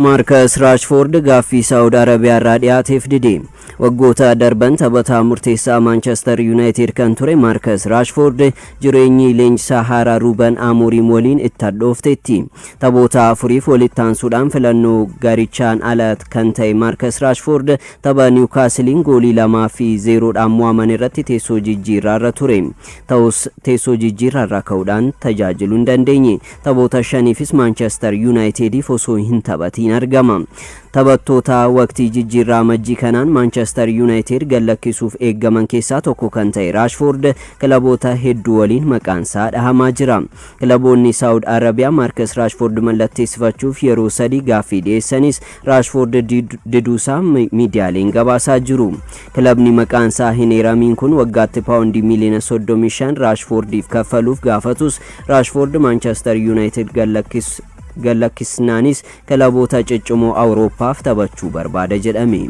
Marcus Rashford gaaffii Saudi Arabia irraa dhiyaateef dide. Waggoota darban taphataa murteessaa Manchester United kan ture Marcus Rashford jireenyi leenjisaa haaraa Ruben Amorim waliin itti hadhoofteetti. Taphoota afuriif walitti aansuudhaan filannoo garichaan ala kan ta'e Marcus Rashford tapha Newcastle goolii 2-0 dhaan mo'aman irratti teessoo jijjiirraa ture. Ta'us teessoo jijjiirraa ka'uudhaan tajaajiluu hin dandeenye. Taphoota 5fis Manchester United osoo hin taphatiin argama. Taphattoota waqtii jijjiirraa majjii kanaan Manchester United gallakkisuuf eeggaman keessaa tokko kan ta'e Rashford kilaboota hedduu waliin maqaansaa dhahamaa jira. Kilaboonni Saudi Arabia Marcus Rashford mallatteessifachuuf yeroo 3 gaaffii dhiyeessanis Rashford diduusaa miidiyaaleen gabaasaa jiru. Kilabni maqaansaa hin eeramiin kun waggaatti paawundii miliyoona 35 Rashfordiif kaffaluuf gaafatus Rashford Manchester United gallakkisnaanis kilaboota ciccimoo Awurooppaaf taphachuu barbaada jedhame.